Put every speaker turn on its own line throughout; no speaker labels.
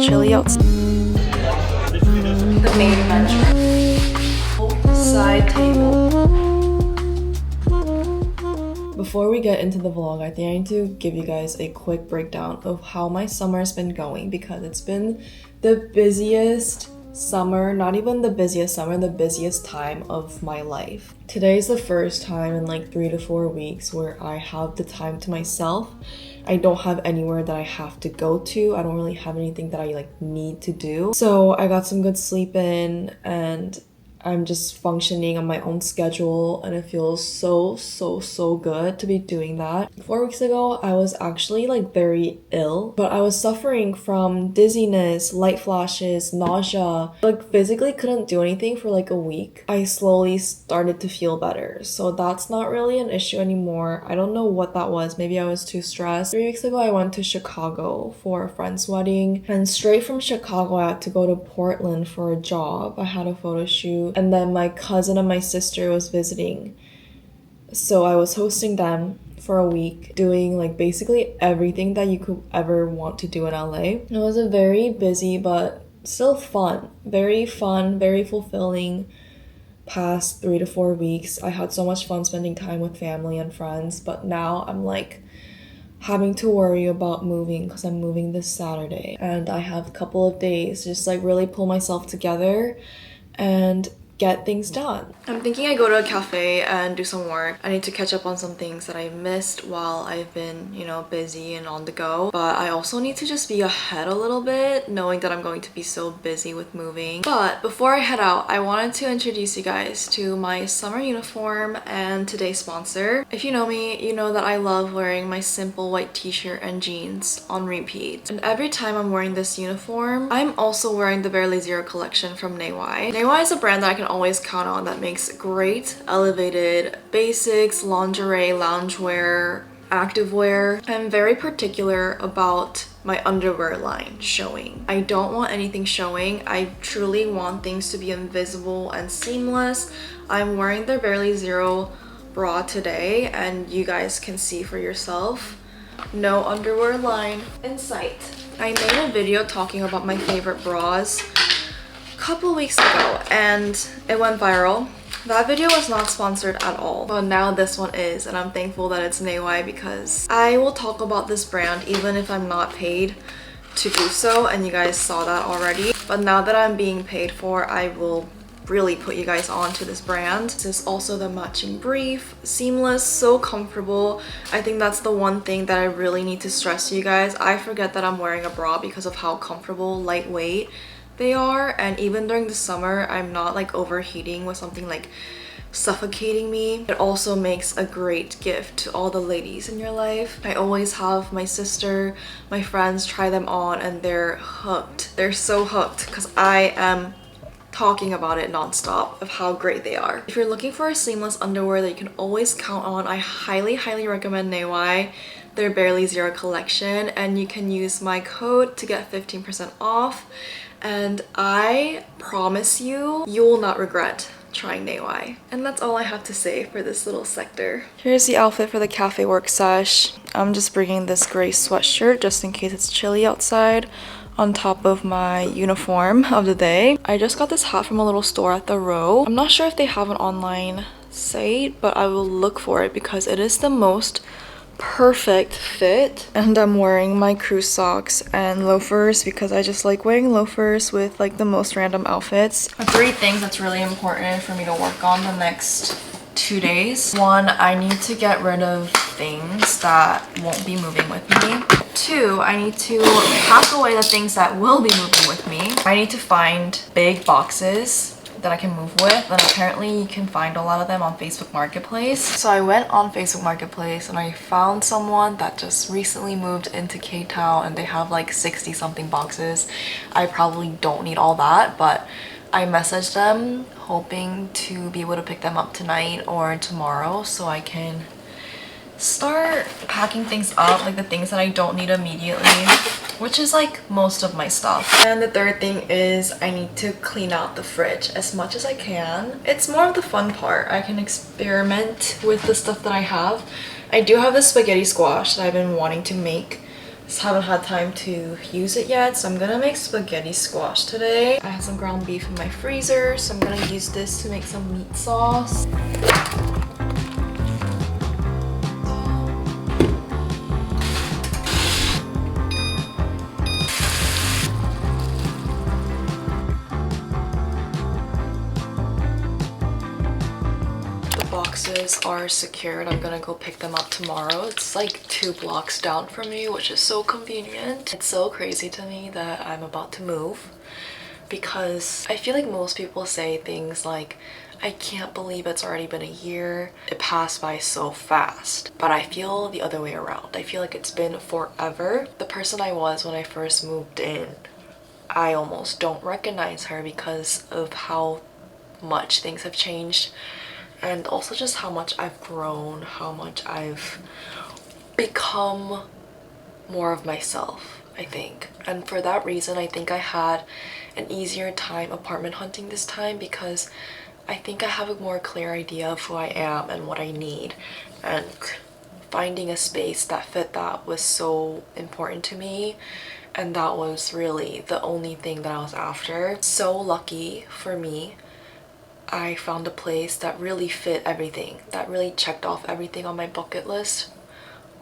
it's chilly outside. The main venture. Side table. Before we get into the vlog, I think I need to give you guys a quick breakdown of how my summer has been going, because it's been the busiest summer, not even the busiest summer, the busiest time of my life. Today is the first time in like 3 to 4 weeks where I have the time to myself. I don't have anywhere that I have to go to. I don't really have anything that I like need to do. So I got some good sleep in and I'm just functioning on my own schedule, and it feels so good to be doing that. 4 weeks ago, I was actually like very ill, but I was suffering from dizziness, light flashes, nausea, like physically couldn't do anything for like a week. I slowly started to feel better, so that's not really an issue anymore. I don't know what that was. Maybe I was too stressed. 3 weeks ago, I went to Chicago for a friend's wedding, and straight from Chicago, I had to go to Portland for a job. I had a photo shoot. And then my cousin and my sister was visiting. So I was hosting them for a week, doing like basically everything that you could ever want to do in LA. It was a very busy but still very fun, very fulfilling past 3 to 4 weeks. I had so much fun spending time with family and friends, but now I'm like having to worry about moving because I'm moving this Saturday. And I have a couple of days to just like really pull myself together and get things done. I'm thinking I go to a cafe and do some work. I need to catch up on some things that I missed while I've been, you know, busy and on the go. But I also need to just be ahead a little bit, knowing that I'm going to be so busy with moving. But before I head out, I wanted to introduce you guys to my summer uniform and today's sponsor. If you know me, you know that I love wearing my simple white t-shirt and jeans on repeat. And every time I'm wearing this uniform, I'm also wearing the Barely Zero collection from Naywai. Naywai is a brand that I can always count on that makes great elevated basics, lingerie, loungewear, activewear. I'm very particular about my underwear line showing. I don't want anything showing. I truly want things to be invisible and seamless. I'm wearing the Barely Zero bra today and you guys can see for yourself. No underwear line in sight. I made a video talking about my favorite bras couple weeks ago and it went viral. That video was not sponsored at all, but now this one is, and I'm thankful that it's Naywai because I will talk about this brand even if I'm not paid to do so, and you guys saw that already. But now that I'm being paid for, I will really put you guys on to this brand. This is also the matching brief, seamless, so comfortable. I think that's the one thing that I really need to stress to you guys. I forget that I'm wearing a bra because of how comfortable, lightweight they are, and even during the summer I'm not like overheating with something like suffocating me. It also makes a great gift to all the ladies in your life. I always have my sister, my friends try them on and they're hooked. They're so hooked because I am talking about it nonstop of how great they are. If you're looking for a seamless underwear that you can always count on, I highly recommend Naywai, their Barely Zero collection, and you can use my code to get 15% off. And I promise you, you will not regret trying Naywai. And that's all I have to say for this little sector. Here's the outfit for the cafe work sesh. I'm just bringing this gray sweatshirt just in case it's chilly outside on top of my uniform of the day. I just got this hat from a little store at the row. I'm not sure if they have an online site, but I will look for it because it is the most perfect fit. And I'm wearing my crew socks and loafers because I just like wearing loafers with like the most random outfits. 3 things that's really important for me to work on the next 2 days. 1, I need to get rid of things that won't be moving with me. 2, I need to pack away the things that will be moving with me. I need to find big boxes that I can move with, and apparently you can find a lot of them on Facebook Marketplace. So I went on Facebook Marketplace and I found someone that just recently moved into K-Town and they have like 60 something boxes. I probably don't need all that, but I messaged them hoping to be able to pick them up tonight or tomorrow so I can start packing things up, like the things that I don't need immediately, which is like most of my stuff. And the 3rd thing is I need to clean out the fridge as much as I can. It's more of the fun part. I can experiment with the stuff that I have. I do have this spaghetti squash that I've been wanting to make Just haven't had time to use it yet, so I'm gonna make spaghetti squash today. I have some ground beef in my freezer, so I'm gonna use this to make some meat sauce. Boxes are secured. I'm gonna go pick them up tomorrow. It's like 2 blocks down from me, which is so convenient. It's so crazy to me that I'm about to move because I feel like most people say things like, I can't believe it's already been a year. It passed by so fast. But I feel the other way around. I feel like it's been forever. The person I was when I first moved in, I almost don't recognize her because of how much things have changed. And also just how much I've grown, how much I've become more of myself, I think. And for that reason, I think I had an easier time apartment hunting this time because I think I have a more clear idea of who I am and what I need. And finding a space that fit that was so important to me. And that was really the only thing that I was after. So lucky for me, I found a place that really fit everything, that really checked off everything on my bucket list.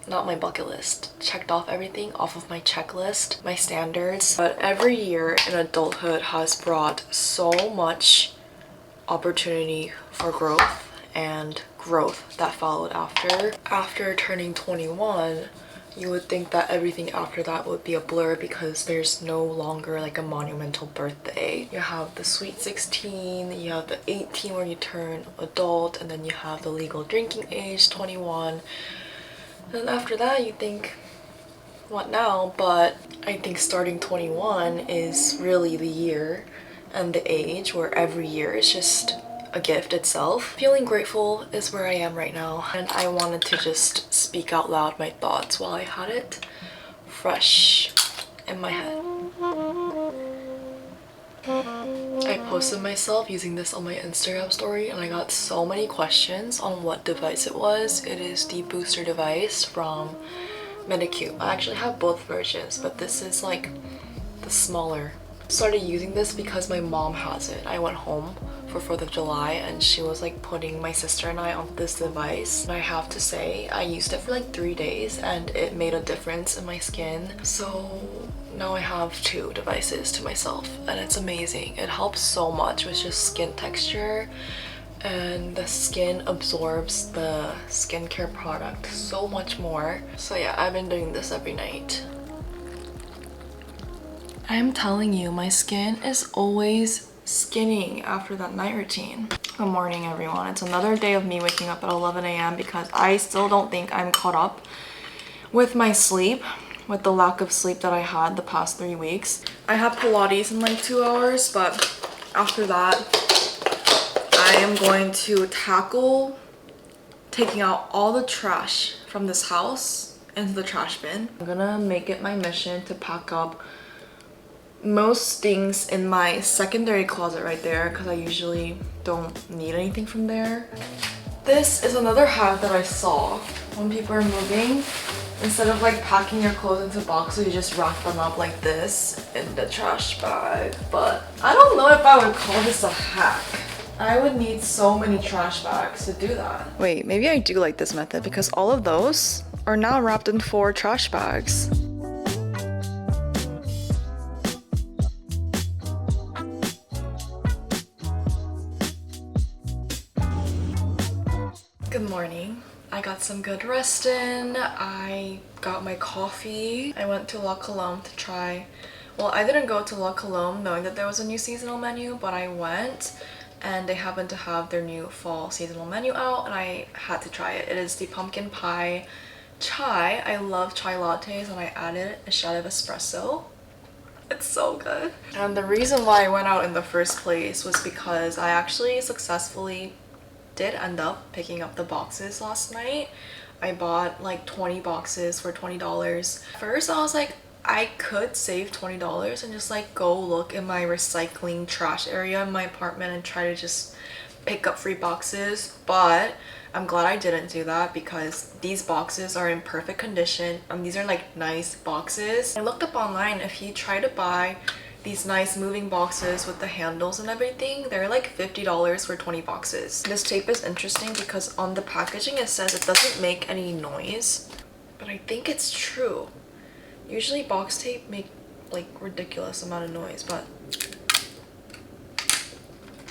Not my bucket list, checked off everything off of my checklist, my standards. But every year in adulthood has brought so much opportunity for growth and growth that followed after. After turning 21, you would think that everything after that would be a blur because there's no longer like a monumental birthday. You have the sweet 16, you have the 18 where you turn adult, and then you have the legal drinking age, 21. And after that you think, what now? But I think starting 21 is really the year and the age where every year is just a gift itself. Feeling grateful is where I am right now, and I wanted to just speak out loud my thoughts while I had it fresh in my head. I posted myself using this on my Instagram story and I got so many questions on what device it was. It is the booster device from Medicube. I actually have both versions, but this is like the smaller. Started using this because my mom has it. I went home for 4th of July and she was like putting my sister and I on this device. And I have to say, I used it for like 3 days and it made a difference in my skin. So now I have 2 devices to myself and it's amazing. It helps so much with just skin texture, and the skin absorbs the skincare product so much more. So yeah, I've been doing this every night. I'm telling you, my skin is always skinning after that night routine. Good morning, everyone. It's another day of me waking up at 11 a.m. because I still don't think I'm caught up with my sleep, with the lack of sleep that I had the past 3 weeks. I have Pilates in like 2 hours, but after that, I am going to tackle taking out all the trash from this house into the trash bin. I'm gonna make it my mission to pack up most things in my secondary closet right there because I usually don't need anything from there. This is another hack that I saw when people are moving. Instead of like packing your clothes into boxes, you just wrap them up like this in the trash bag. But I don't know if I would call this a hack. I would need so many trash bags to do that. Wait, maybe I do like this method because all of those are now wrapped in 4 trash bags. Good morning. I got some good rest in. I got my coffee. I went to La Colombe to try. Well, I didn't go to La Colombe knowing that there was a new seasonal menu, but I went and they happened to have their new fall seasonal menu out and I had to try it. It is the pumpkin pie chai. I love chai lattes and I added a shot of espresso. It's so good. And the reason why I went out in the first place was because I actually successfully did end up picking up the boxes last night. I bought like 20 boxes for $20. First I was like, I could save $20 and just like go look in my recycling trash area in my apartment and try to just pick up free boxes, but I'm glad I didn't do that because these boxes are in perfect condition. These are like nice boxes. I looked up online, if you try to buy these nice moving boxes with the handles and everything, they're like $50 for 20 boxes. This tape is interesting because on the packaging it says it doesn't make any noise, but I think it's true. Usually box tape make like ridiculous amount of noise, but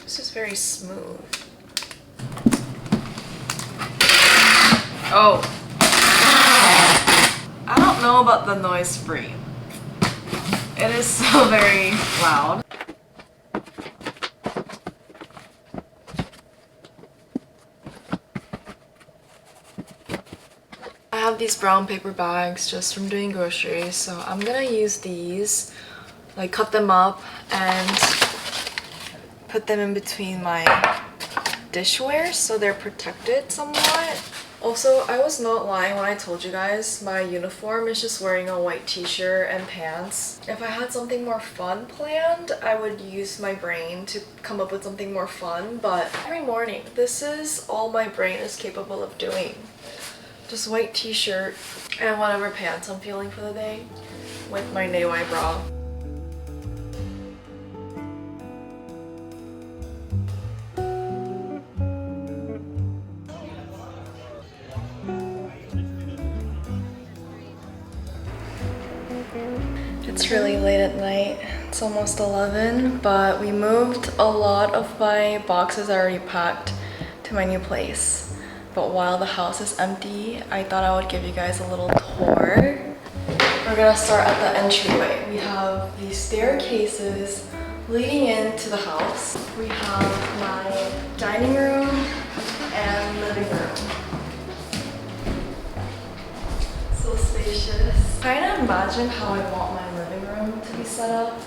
this is very smooth. Oh, I don't know about the noise free. It is so very loud. I have these brown paper bags just from doing groceries, so I'm gonna use these, like cut them up and put them in between my dishware so they're protected somewhat. Also, I was not lying when I told you guys my uniform is just wearing a white t-shirt and pants. If I had something more fun planned, I would use my brain to come up with something more fun, but every morning, this is all my brain is capable of doing. Just white t-shirt and whatever pants I'm feeling for the day with my knee-high bra. It's really late at night. It's almost 11, but we moved a lot of my boxes I already packed to my new place. But while the house is empty, I thought I would give you guys a little tour. We're gonna start at the entryway. We have these staircases leading into the house. We have my dining room and living room. So spacious. Trying to imagine how I want my living room to be set up.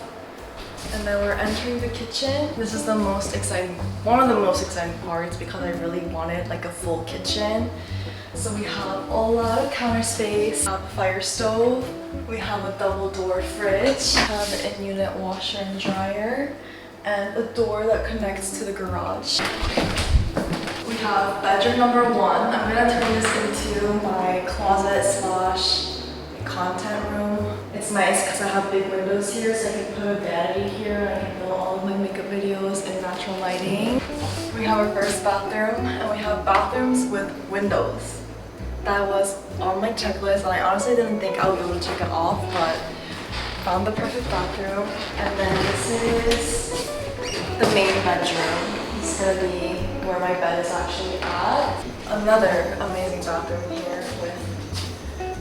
And then we're entering the kitchen. This is the most exciting, one of the most exciting parts because I really wanted like a full kitchen. So we have a lot of counter space, a fire stove, we have a double door fridge, we have an in-unit washer and dryer, and a door that connects to the garage. We have bedroom number 1. I'm gonna turn this into my closet slash content room. It's nice because I have big windows here, so I can put a vanity here and I can film all of my makeup videos in natural lighting. We have our first bathroom, and we have bathrooms with windows. That was on my checklist, and I honestly didn't think I would be able to check it off, but found the perfect bathroom. And then this is the main bedroom. It's gonna be where my bed is actually at. Another amazing bathroom here with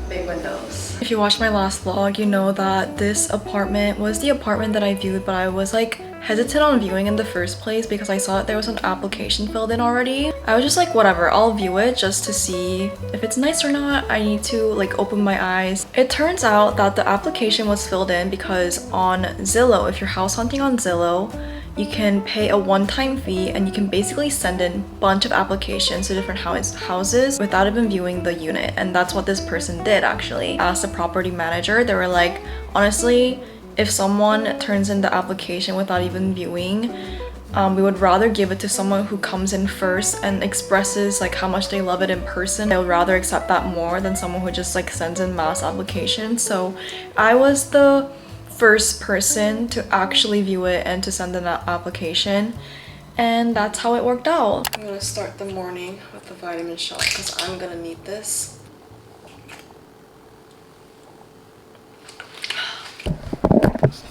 big windows. If you watched my last vlog, you know that this apartment was the apartment that I viewed, but I was like hesitant on viewing in the first place because I saw that there was an application filled in already. I was just like, whatever, I'll view it just to see if it's nice or not. I need to like open my eyes. It turns out that the application was filled in because on Zillow, if you're house hunting on Zillow, you can pay a one-time fee and you can basically send in a bunch of applications to different houses without even viewing the unit. And that's what this person did actually. Asked the property manager, they were like, honestly, if someone turns in the application without even viewing, we would rather give it to someone who comes in first and expresses like how much they love it in person. I would rather accept that more than someone who just like sends in mass applications. So I was the first person to actually view it and to send in an application, and that's how it worked out. I'm gonna start the morning with the vitamin shot because I'm gonna need this.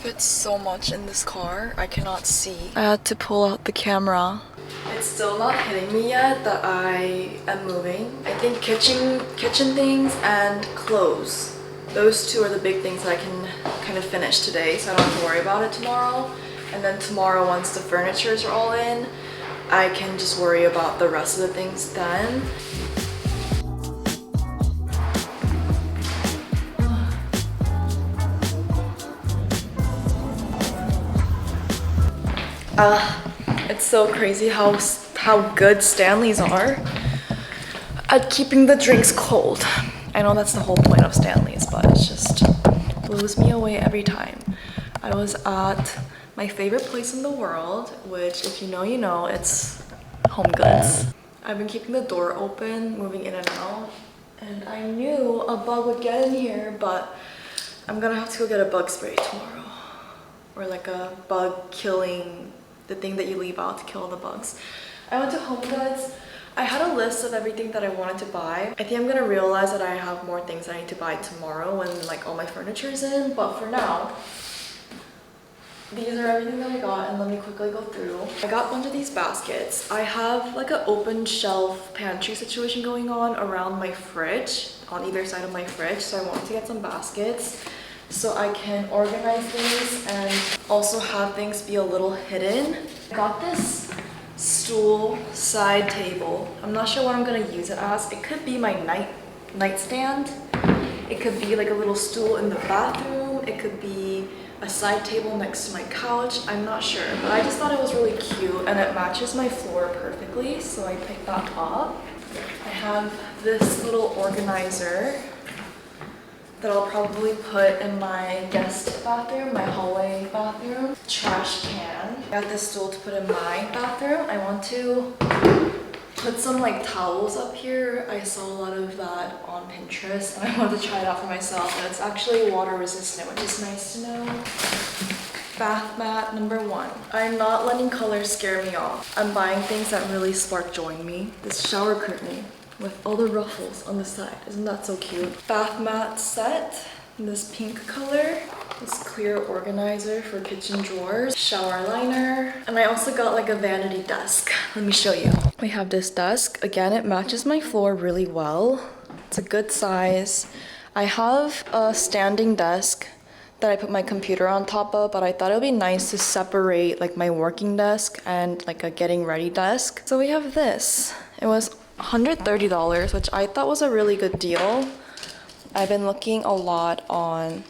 Fits so much in this car, I cannot see. I had to pull out the camera. It's still not hitting me yet that I am moving. I think kitchen things and clothes. Those two are the big things that I can kind of finish today, so I don't have to worry about it tomorrow. And then tomorrow, once the furnitures are all in, I can just worry about the rest of the things then. It's so crazy how good Stanley's are at keeping the drinks cold. I know that's the whole point of Stanley's, but it just blows me away every time. I was at my favorite place in the world, which if you know, you know, it's Home Goods. I've been keeping the door open, moving in and out, and I knew a bug would get in here, but I'm gonna have to go get a bug spray tomorrow. Or like a bug killing, the thing that you leave out to kill the bugs. I went to Home Goods. I had a list of everything that I wanted to buy. I think I'm gonna realize that I have more things I need to buy tomorrow when like all my furniture is in, but for now, these are everything that I got, and let me quickly go through. I got a bunch of these baskets. I have like an open shelf pantry situation going on around my fridge, on either side of my fridge, so I wanted to get some baskets so I can organize things and also have things be a little hidden. I got this stool side table. I'm not sure what I'm gonna use it as. It could be my nightstand. It could be like a little stool in the bathroom. It could be a side table next to my couch. I'm not sure, but I just thought it was really cute and it matches my floor perfectly, so I picked that up. I have this little organizer that I'll probably put in my guest bathroom, my hallway bathroom. Trash can. I got this stool to put in my bathroom. I want to put some like towels up here. I saw a lot of that on Pinterest and I wanted to try it out for myself, and it's actually water resistant, which is nice to know. Bath mat number 1. I'm not letting colors scare me off. I'm buying things that really spark joy in me. This shower curtain with all the ruffles on the side. Isn't that so cute? Bath mat set, this pink color. This clear organizer for kitchen drawers. Shower liner. And I also got like a vanity desk. Let me show you. We have this desk. Again, it matches my floor really well. It's a good size. I have a standing desk that I put my computer on top of, but I thought it would be nice to separate like my working desk and like a getting ready desk. So we have this. It was $130, which I thought was a really good deal. I've been looking a lot on,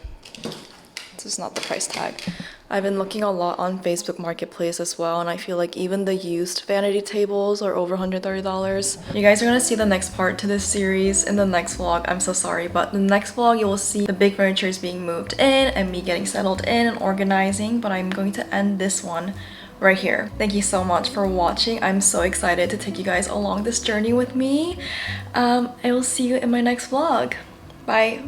this is not the price tag. I've been looking a lot on Facebook Marketplace as well, and I feel like even the used vanity tables are over $130. You guys are gonna see the next part to this series in the next vlog. I'm so sorry, but the next vlog you will see the big furniture is being moved in and me getting settled in and organizing, but I'm going to end this one right here. Thank you so much for watching. I'm so excited to take you guys along this journey with me. I will see you in my next vlog. Bye.